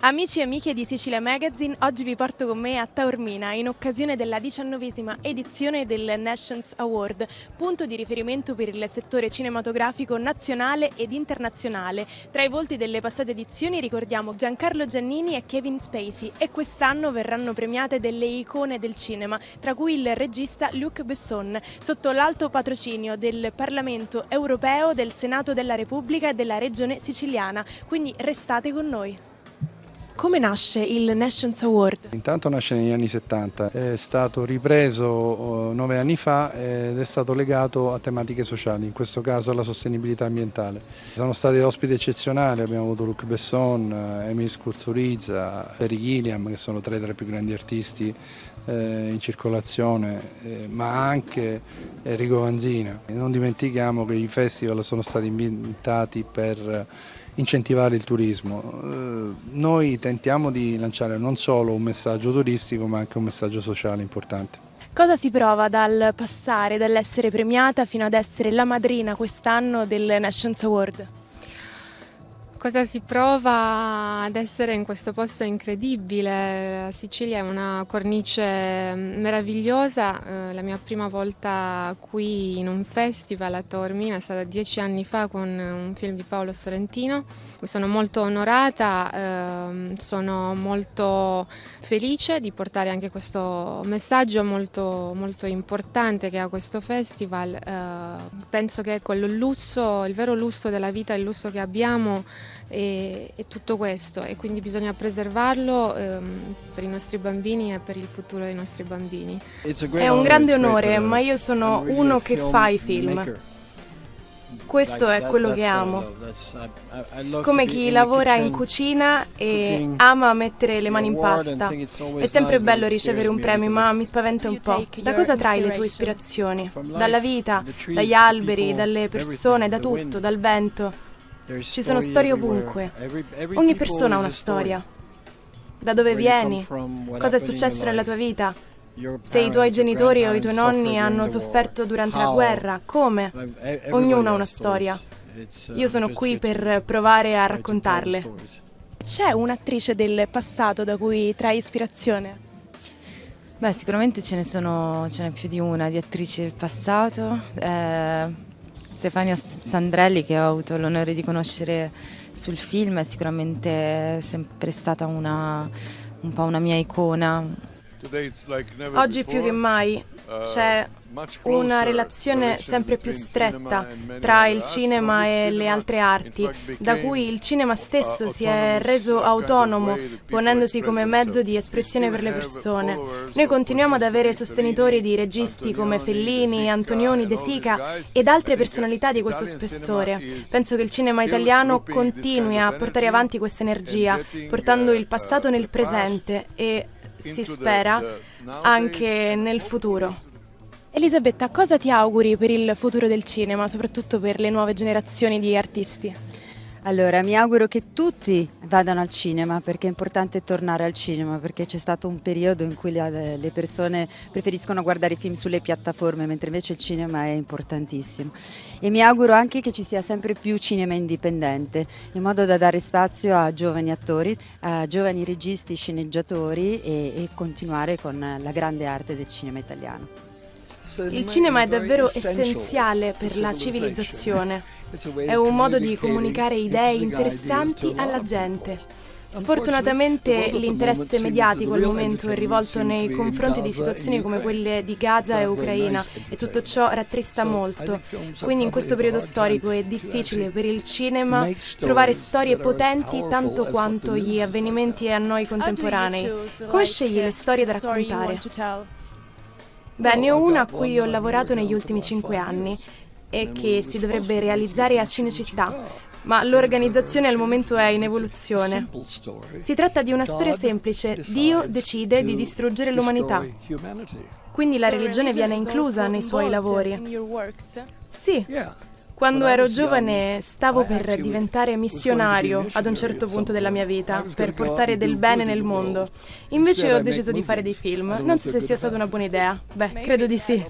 Amici e amiche di Sicilia Magazine, oggi vi porto con me a Taormina in occasione della 19ª edizione del Nations Award, punto di riferimento per il settore cinematografico nazionale ed internazionale. Tra i volti delle passate edizioni ricordiamo Giancarlo Giannini e Kevin Spacey e quest'anno verranno premiate delle icone del cinema, tra cui il regista Luc Besson, sotto l'alto patrocinio del Parlamento europeo, del Senato della Repubblica e della Regione siciliana. Quindi restate con noi. Come nasce il Nations Award? Intanto nasce negli anni 70, è stato ripreso 9 anni fa ed è stato legato a tematiche sociali, in questo caso alla sostenibilità ambientale. Sono stati ospiti eccezionali, abbiamo avuto Luc Besson, Emil Kusturica, Terry Gilliam, che sono tre tra i più grandi artisti in circolazione, ma anche Enrico Vanzina. Non dimentichiamo che i festival sono stati inventati per incentivare il turismo. Noi tentiamo di lanciare non solo un messaggio turistico ma anche un messaggio sociale importante. Cosa si prova dal passare, dall'essere premiata fino ad essere la madrina quest'anno del Nations Award? Cosa si prova ad essere in questo posto incredibile? La Sicilia è una cornice meravigliosa, la mia prima volta qui in un festival a Taormina è stata 10 anni fa con un film di Paolo Sorrentino. Sono molto onorata, sono molto felice di portare anche questo messaggio molto, molto importante che ha questo festival. Penso che il lusso, il vero lusso della vita, il lusso che abbiamo è tutto questo e quindi bisogna preservarlo per i nostri bambini e per il futuro dei nostri bambini. È un grande onore, ma io sono uno che fa i film. Questo è quello che amo. Come chi lavora in cucina e ama mettere le mani in pasta. È sempre bello ricevere un premio, ma mi spaventa un po'. Da cosa trai le tue ispirazioni? Dalla vita, dagli alberi, dalle persone, da tutto, dal vento. Ci sono storie ovunque. Ogni persona ha una storia. Da dove vieni? Cosa è successo nella tua vita? Se i tuoi genitori o i tuoi nonni hanno sofferto durante la guerra, come? Ognuno ha una storia. Io sono qui per provare a raccontarle. C'è un'attrice del passato da cui trai ispirazione? Beh, sicuramente ce n'è più di una di attrici del passato. Stefania Sandrelli, che ho avuto l'onore di conoscere sul film, è sicuramente sempre stata un po' una mia icona. Oggi più che mai c'è una relazione sempre più stretta tra il cinema e le altre arti, da cui il cinema stesso si è reso autonomo, ponendosi come mezzo di espressione per le persone. Noi continuiamo ad avere sostenitori di registi come Fellini, Antonioni, De Sica ed altre personalità di questo spessore. Penso che il cinema italiano continui a portare avanti questa energia, portando il passato nel presente e, si spera, anche nel futuro. Elisabetta, cosa ti auguri per il futuro del cinema, soprattutto per le nuove generazioni di artisti? Allora, mi auguro che tutti vadano al cinema, perché è importante tornare al cinema, perché c'è stato un periodo in cui le persone preferiscono guardare i film sulle piattaforme, mentre invece il cinema è importantissimo. E mi auguro anche che ci sia sempre più cinema indipendente, in modo da dare spazio a giovani attori, a giovani registi, sceneggiatori e continuare con la grande arte del cinema italiano. Il cinema è davvero essenziale per la civilizzazione. È un modo di comunicare idee interessanti alla gente. Sfortunatamente l'interesse mediatico al momento è rivolto nei confronti di situazioni come quelle di Gaza e Ucraina e tutto ciò rattrista molto. Quindi in questo periodo storico è difficile per il cinema trovare storie potenti tanto quanto gli avvenimenti a noi contemporanei. Come scegli le storie da raccontare? Beh, ne ho una a cui ho lavorato negli ultimi 5 anni e che si dovrebbe realizzare a Cinecittà, ma l'organizzazione al momento è in evoluzione. Si tratta di una storia semplice: Dio decide di distruggere l'umanità. Quindi la religione viene inclusa nei suoi lavori. Sì. Quando ero giovane stavo per diventare missionario ad un certo punto della mia vita, per portare del bene nel mondo. Invece ho deciso di fare dei film. Non so se sia stata una buona idea. Beh, credo di sì.